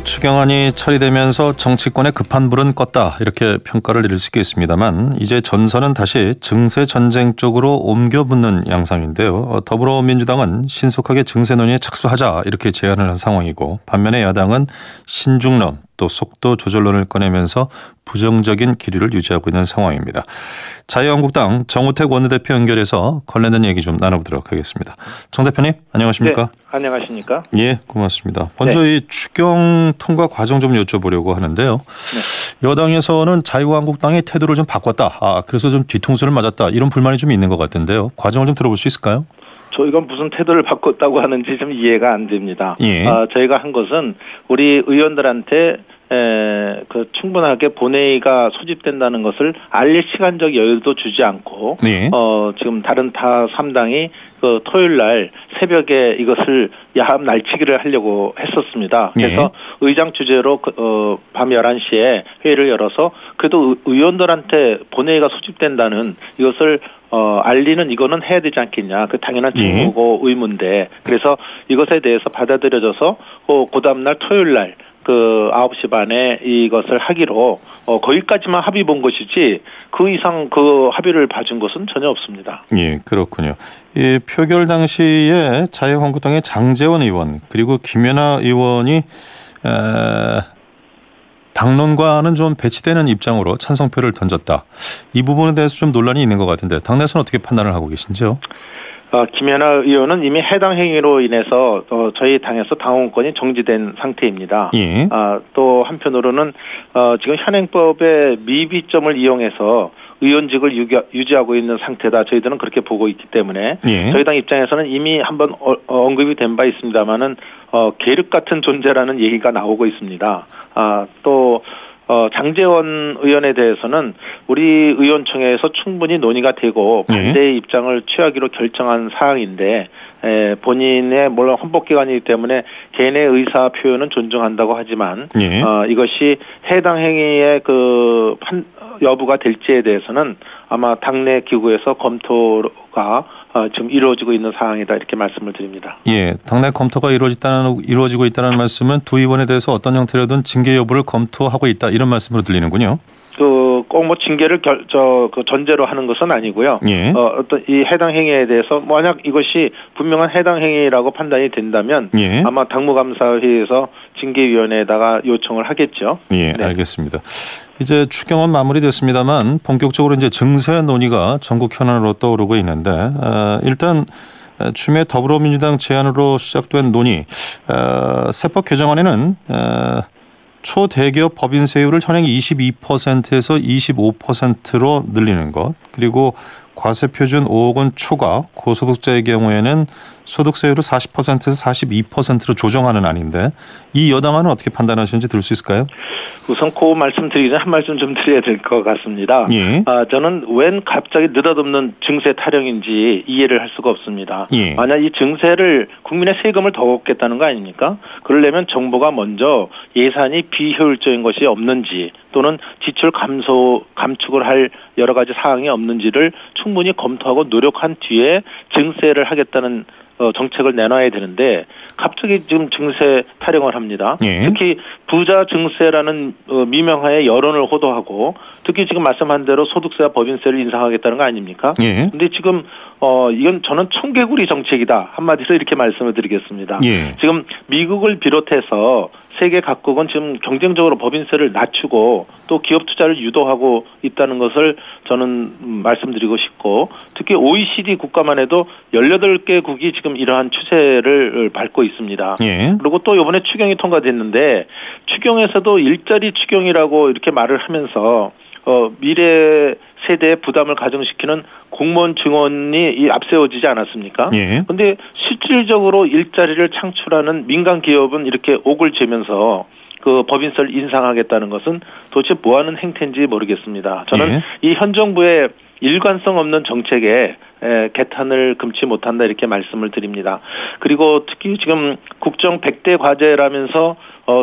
추경안이 처리되면서 정치권의 급한 불은 껐다 이렇게 평가를 내릴 수 있겠습니다만 이제 전선은 다시 증세 전쟁 쪽으로 옮겨 붙는 양상인데요. 더불어민주당은 신속하게 증세 논의에 착수하자 이렇게 제안을 한 상황이고 반면에 야당은 신중론 또 속도 조절론을 꺼내면서 부정적인 기류를 유지하고 있는 상황입니다. 자유한국당 정우택 원내대표 연결해서 관련된 얘기 좀 나눠보도록 하겠습니다. 정 대표님 안녕하십니까? 네, 안녕하십니까? 예, 고맙습니다. 먼저 이 추경 통과 과정 좀 여쭤보려고 하는데요. 여당에서는 자유한국당의 태도를 좀 바꿨다. 그래서 좀 뒤통수를 맞았다. 이런 불만이 좀 있는 것 같은데요. 과정을 좀 들어볼 수 있을까요? 저희가 무슨 태도를 바꿨다고 하는지 좀 이해가 안 됩니다. 예. 저희가 한 것은 우리 의원들한테 충분하게 본회의가 소집된다는 것을 알릴 시간적 여유도 주지 않고 예. 지금 다른 타 3당이 그 토요일 날 새벽에 이것을 야합 날치기를 하려고 했었습니다. 그래서 예. 의장 주재로 밤 11시에 회의를 열어서 그래도 의원들한테 본회의가 소집된다는 이것을 알리는 이거는 해야 되지 않겠냐. 그 당연한 직무고 의무인데 그래서 이것에 대해서 받아들여져서 그 다음날 토요일 날 9시 반에 이것을 하기로 거기까지만 합의 본 것이지 그 이상 그 합의를 봐준 것은 전혀 없습니다. 예, 그렇군요. 이 표결 당시에 자유한국당의 장제원 의원 그리고 김연아 의원이 당론과는 좀 배치되는 입장으로 찬성표를 던졌다. 이 부분에 대해서 좀 논란이 있는 것 같은데 당내에서는 어떻게 판단을 하고 계신지요? 김연아 의원은 이미 해당 행위로 인해서 저희 당에서 당원권이 정지된 상태입니다. 예. 또 한편으로는 지금 현행법의 미비점을 이용해서 의원직을 유지하고 있는 상태다. 저희들은 그렇게 보고 있기 때문에 예. 저희 당 입장에서는 이미 한번 언급이 된 바 있습니다만은 계륵 같은 존재라는 얘기가 나오고 있습니다. 또 장제원 의원에 대해서는 우리 의원총회에서 충분히 논의가 되고 반대의 입장을 취하기로 결정한 사항인데 본인의 물론 헌법기관이기 때문에 개인의 의사 표현은 존중한다고 하지만 이것이 해당 행위의 여부가 될지에 대해서는 아마 당내 기구에서 검토가 지금 이루어지고 있는 사항이다 이렇게 말씀을 드립니다. 예, 당내 검토가 이루어지고 있다는 말씀은 두 의원에 대해서 어떤 형태로든 징계 여부를 검토하고 있다 이런 말씀으로 들리는군요. 꼭 징계를 전제로 하는 것은 아니고요. 예. 어떤 이 해당 행위에 대해서 만약 이것이 분명한 해당 행위라고 판단이 된다면 아마 당무감사회에서 징계위원회에다가 요청을 하겠죠. 예, 네. 알겠습니다. 이제 추경은 마무리됐습니다만 본격적으로 이제 증세 논의가 전국 현안으로 떠오르고 있는데 일단 추미애 더불어민주당 제안으로 시작된 논의 세법 개정안에는 초대기업 법인세율을 현행 22%에서 25%로 늘리는 것 그리고 과세표준 5억 원 초과 고소득자의 경우에는 소득세율을 40%에서 42%로 조정하는 안인데 이 여당안은 어떻게 판단하시는지 들을 수 있을까요? 우선 그 말씀드리기 전에 한 말씀 좀 드려야 될 것 같습니다. 예. 저는 웬 갑자기 느닷없는 증세 타령인지 이해를 할 수가 없습니다. 예. 만약 이 증세를 국민의 세금을 더 걷겠다는 거 아닙니까? 그러려면 정부가 먼저 예산이 비효율적인 것이 없는지 또는 지출 감축을 할 여러 가지 사항이 없는지를 충분히 검토하고 노력한 뒤에 증세를 하겠다는 정책을 내놔야 되는데 갑자기 지금 증세 타령을 합니다. 특히 부자 증세라는 미명하에 여론을 호도하고 특히 지금 말씀한 대로 소득세와 법인세를 인상하겠다는 거 아닙니까? 근데 지금 이건 저는 청개구리 정책이다. 한마디로 이렇게 말씀을 드리겠습니다. 지금 미국을 비롯해서 세계 각국은 지금 경쟁적으로 법인세를 낮추고 또 기업 투자를 유도하고 있다는 것을 저는 말씀드리고 싶고 특히 OECD 국가만 해도 18개국이 지금 이러한 추세를 밟고 있습니다. 그리고 또 이번에 추경이 통과됐는데 추경에서도 일자리 추경이라고 이렇게 말을 하면서 미래 세대의 부담을 가중시키는 공무원 증원이 앞세워지지 않았습니까? 그런데 실질적으로 일자리를 창출하는 민간 기업은 이렇게 옥을 재면서 그 법인세를 인상하겠다는 것은 도대체 뭐하는 행태인지 모르겠습니다. 저는 이 현 정부의 일관성 없는 정책에 개탄을 금치 못한다 이렇게 말씀을 드립니다. 그리고 특히 지금 국정 100대 과제라면서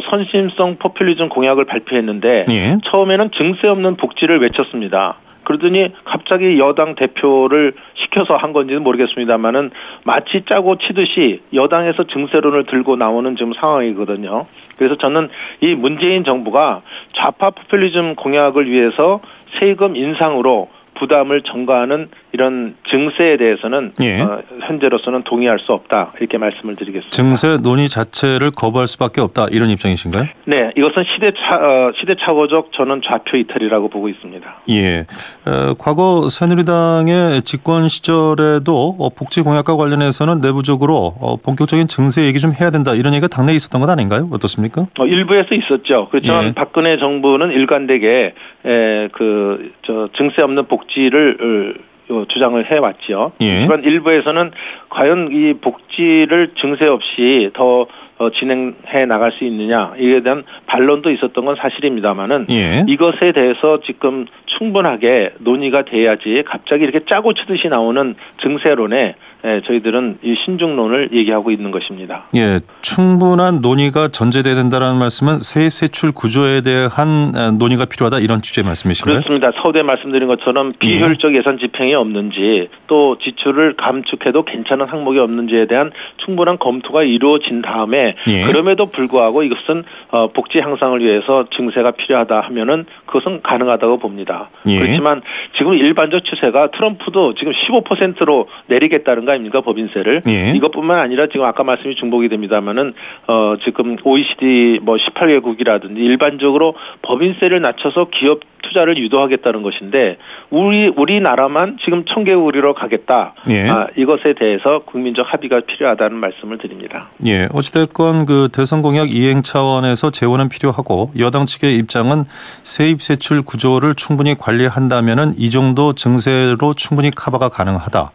선심성 포퓰리즘 공약을 발표했는데 처음에는 증세 없는 복지를 외쳤습니다. 그러더니 갑자기 여당 대표를 시켜서 한 건지는 모르겠습니다만은 마치 짜고 치듯이 여당에서 증세론을 들고 나오는 지금 상황이거든요. 그래서 저는 이 문재인 정부가 좌파 포퓰리즘 공약을 위해서 세금 인상으로 부담을 전가하는 이런 증세에 대해서는 예. 현재로서는 동의할 수 없다 이렇게 말씀을 드리겠습니다. 증세 논의 자체를 거부할 수밖에 없다 이런 입장이신가요? 네, 이것은 시대착오적 저는 좌표 이탈이라고 보고 있습니다. 예, 과거 새누리당의 집권 시절에도 복지 공약과 관련해서는 내부적으로 본격적인 증세 얘기 좀 해야 된다 이런 얘기가 당내에 있었던 건 아닌가요? 어떻습니까? 일부에서 있었죠. 그렇지만 예. 박근혜 정부는 일관되게 증세 없는 복지를 주장을 해왔죠. 예. 하지만 일부에서는 과연 이 복지를 증세 없이 더 진행해 나갈 수 있느냐 이에 대한 반론도 있었던 건 사실입니다만은 예. 이것에 대해서 지금 충분하게 논의가 돼야지 갑자기 이렇게 짜고 치듯이 나오는 증세론에 저희들은 이 신중론을 얘기하고 있는 것입니다. 예, 충분한 논의가 전제돼야 된다는 말씀은 세입 세출 구조에 대한 논의가 필요하다 이런 취지의 말씀이신가요? 그렇습니다. 서두에 말씀드린 것처럼 비효율적 예산 집행이 없는지 또 지출을 감축해도 괜찮은 항목이 없는지에 대한 충분한 검토가 이루어진 다음에 예. 그럼에도 불구하고 이것은 복지 향상을 위해서 증세가 필요하다 하면은 그것은 가능하다고 봅니다. 예. 그렇지만 지금 일반적 추세가 트럼프도 지금 15%로 내리겠다는 거 아닙니까 법인세를. 예. 이것뿐만 아니라 지금 아까 말씀이 중복이 됩니다만은 지금 OECD 18개국이라든지 일반적으로 법인세를 낮춰서 기업 투자를 유도하겠다는 것인데 우리나라만 지금 1000개국으로 가겠다. 예. 이것에 대해서 국민적 합의가 필요하다는 말씀을 드립니다. 예, 어찌됐건 그 대선 공약 이행 차원에서 재원은 필요하고 여당 측의 입장은 세입 세출 구조를 충분히 관리한다면은 이 정도 증세로 충분히 커버가 가능하다.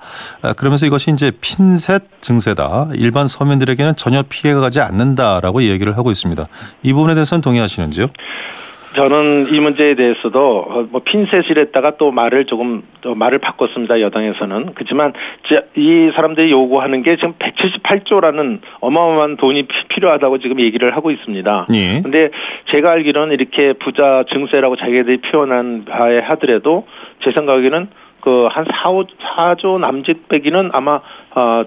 그러면서 이것이 이제 핀셋 증세다. 일반 서민들에게는 전혀 피해가 가지 않는다라고 얘기를 하고 있습니다. 이 부분에 대해서는 동의하시는지요? 저는 이 문제에 대해서도 핀셋이랬다가 또 말을 바꿨습니다. 여당에서는. 그렇지만 이 사람들이 요구하는 게 지금 178조라는 어마어마한 돈이 필요하다고 지금 얘기를 하고 있습니다. 그런데 예. 제가 알기로는 이렇게 부자 증세라고 자기들이 표현한 바에 하더라도 제 생각에는 한 4조 남짓 빼기는 아마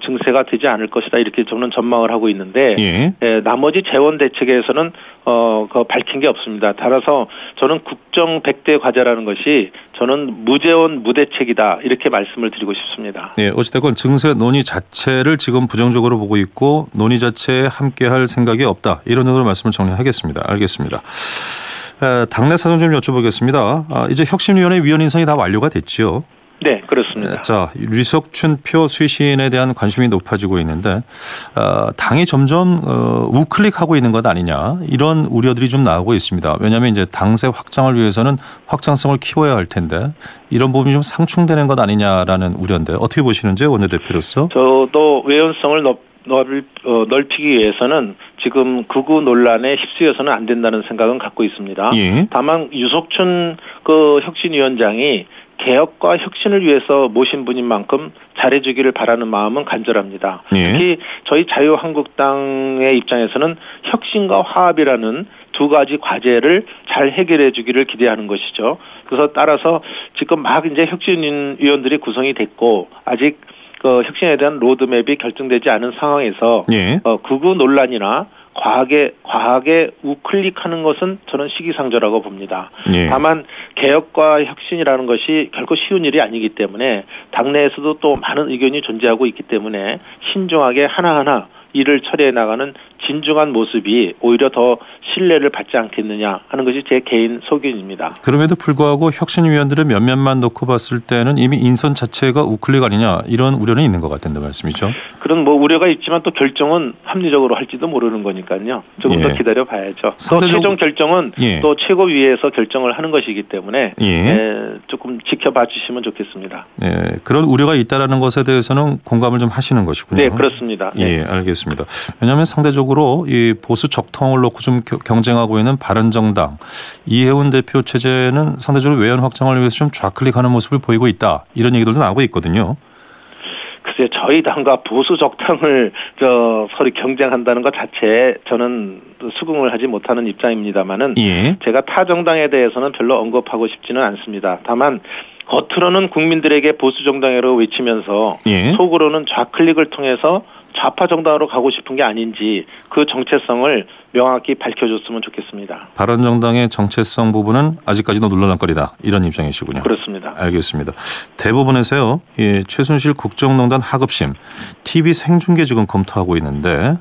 증세가 되지 않을 것이다 이렇게 저는 전망을 하고 있는데 예. 나머지 재원 대책에서는 밝힌 게 없습니다. 따라서 저는 국정 100대 과제라는 것이 저는 무재원 무대책이다 이렇게 말씀을 드리고 싶습니다. 예, 어찌됐건 증세 논의 자체를 지금 부정적으로 보고 있고 논의 자체에 함께할 생각이 없다 이런 정도로 말씀을 정리하겠습니다. 알겠습니다. 당내 사정 좀 여쭤보겠습니다. 이제 혁신위원회 위원 인선이 다 완료가 됐지요? 네, 그렇습니다. 자, 류석춘 표 쇄신에 대한 관심이 높아지고 있는데 당이 점점 우클릭하고 있는 것 아니냐 이런 우려들이 좀 나오고 있습니다. 왜냐하면 이제 당세 확장을 위해서는 확장성을 키워야 할 텐데 이런 부분이 좀 상충되는 것 아니냐라는 우려인데 어떻게 보시는지요, 원내대표로서? 저도 외연성을 넓히기 위해서는 지금 극우 논란에 휩쓸려서는 안 된다는 생각은 갖고 있습니다. 예. 다만 유석춘 혁신위원장이 개혁과 혁신을 위해서 모신 분인 만큼 잘해주기를 바라는 마음은 간절합니다. 예. 특히 저희 자유한국당의 입장에서는 혁신과 화합이라는 두 가지 과제를 잘 해결해 주기를 기대하는 것이죠. 그래서 따라서 지금 막 이제 혁신위원들이 구성이 됐고 아직 혁신에 대한 로드맵이 결정되지 않은 상황에서 예. 극우 논란이나 과하게 우클릭하는 것은 저는 시기상조라고 봅니다. 예. 다만 개혁과 혁신이라는 것이 결코 쉬운 일이 아니기 때문에 당내에서도 또 많은 의견이 존재하고 있기 때문에 신중하게 하나하나 일을 처리해 나가는 진중한 모습이 오히려 더 신뢰를 받지 않겠느냐 하는 것이 제 개인 소견입니다. 그럼에도 불구하고 혁신위원들의 몇몇만 놓고 봤을 때는 이미 인선 자체가 우클릭 아니냐 이런 우려는 있는 것 같은데 말씀이죠. 그런 우려가 있지만 또 결정은 합리적으로 할지도 모르는 거니까요. 조금 더 기다려 봐야죠. 또 최종 결정은 또 최고위에서 결정을 하는 것이기 때문에 조금 지켜봐 주시면 좋겠습니다. 그런 우려가 있다라는 것에 대해서는 공감을 좀 하시는 것이군요. 네, 그렇습니다. 예, 알겠습니다. 왜냐하면 상대적으로 이 보수 적통을 놓고 좀 경쟁하고 있는 바른정당 이해운 대표 체제는 상대적으로 외연 확장을 위해서 좀 좌클릭하는 모습을 보이고 있다 이런 얘기들도 나오고 있거든요. 글쎄 저희 당과 보수 적당을 서로 경쟁한다는 것 자체에 저는 수긍을 하지 못하는 입장입니다만은 제가 타 정당에 대해서는 별로 언급하고 싶지는 않습니다. 다만 겉으로는 국민들에게 보수 정당이라고 외치면서 예. 속으로는 좌클릭을 통해서 좌파 정당으로 가고 싶은 게 아닌지 그 정체성을 명확히 밝혀줬으면 좋겠습니다. 바른정당의 정체성 부분은 아직까지도 논란거리다. 이런 입장이시군요. 그렇습니다. 알겠습니다. 대법원에서요. 최순실 국정농단 하급심 TV 생중계 지금 검토하고 있는데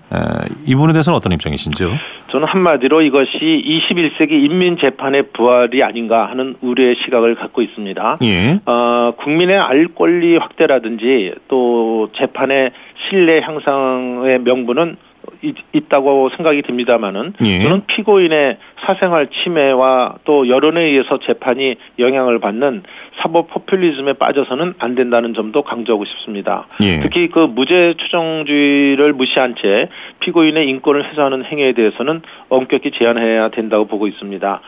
이 부분에 대해서는 어떤 입장이신지요? 저는 한마디로 이것이 21세기 인민재판의 부활이 아닌가 하는 우려의 시각을 갖고 있습니다. 예. 국민의 알 권리 확대라든지 또 재판의 신뢰 향상의 명분은 있다고 생각이 듭니다만은 예. 저는 피고인의 사생활 침해와 또 여론에 의해서 재판이 영향을 받는 사법 포퓰리즘에 빠져서는 안 된다는 점도 강조하고 싶습니다. 예. 특히 그 무죄 추정주의를 무시한 채 피고인의 인권을 훼손하는 행위에 대해서는 엄격히 제한해야 된다고 보고 있습니다.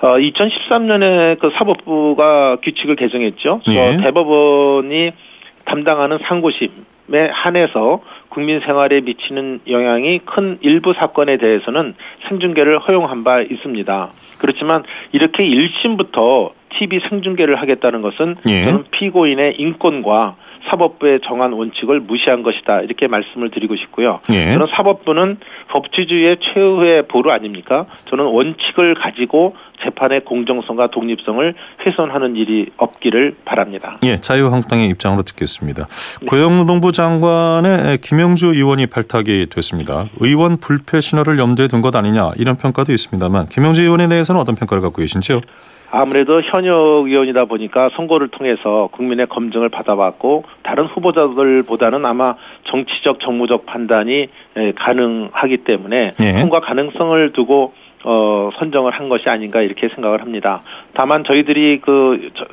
2013년에 그 사법부가 규칙을 개정했죠. 예. 대법원이 담당하는 상고심에 한해서 국민 생활에 미치는 영향이 큰 일부 사건에 대해서는 생중계를 허용한 바 있습니다. 그렇지만 이렇게 1심부터 TV 생중계를 하겠다는 것은 예. 저는 피고인의 인권과 사법부의 정한 원칙을 무시한 것이다. 이렇게 말씀을 드리고 싶고요. 예. 저는 사법부는 법치주의의 최후의 보루 아닙니까? 저는 원칙을 가지고 재판의 공정성과 독립성을 훼손하는 일이 없기를 바랍니다. 예, 자유한국당의 입장으로 듣겠습니다. 네. 고용노동부 장관의 김영주 의원이 발탁이 됐습니다. 의원 불패 신호를 염두에 둔 것 아니냐 이런 평가도 있습니다만 김영주 의원에 대해서는 어떤 평가를 갖고 계신지요? 아무래도 현역 의원이다 보니까 선거를 통해서 국민의 검증을 받아봤고 다른 후보자들보다는 아마 정치적 정무적 판단이 가능하기 때문에 통과 가능성을 두고 선정을 한 것이 아닌가 이렇게 생각을 합니다. 다만 저희들이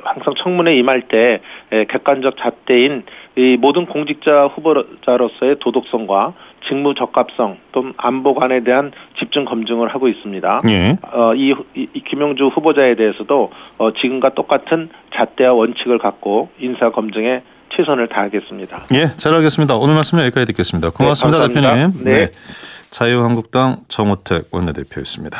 항상 청문회 임할 때 객관적 잣대인 이 모든 공직자 후보자로서의 도덕성과 직무 적합성 또 안보관에 대한 집중 검증을 하고 있습니다. 예. 이 김영주 후보자에 대해서도 지금과 똑같은 잣대와 원칙을 갖고 인사 검증에 최선을 다하겠습니다. 예, 잘 알겠습니다. 오늘 말씀 여기까지 듣겠습니다. 고맙습니다, 네, 대표님. 네. 자유한국당 정호택 원내대표였습니다.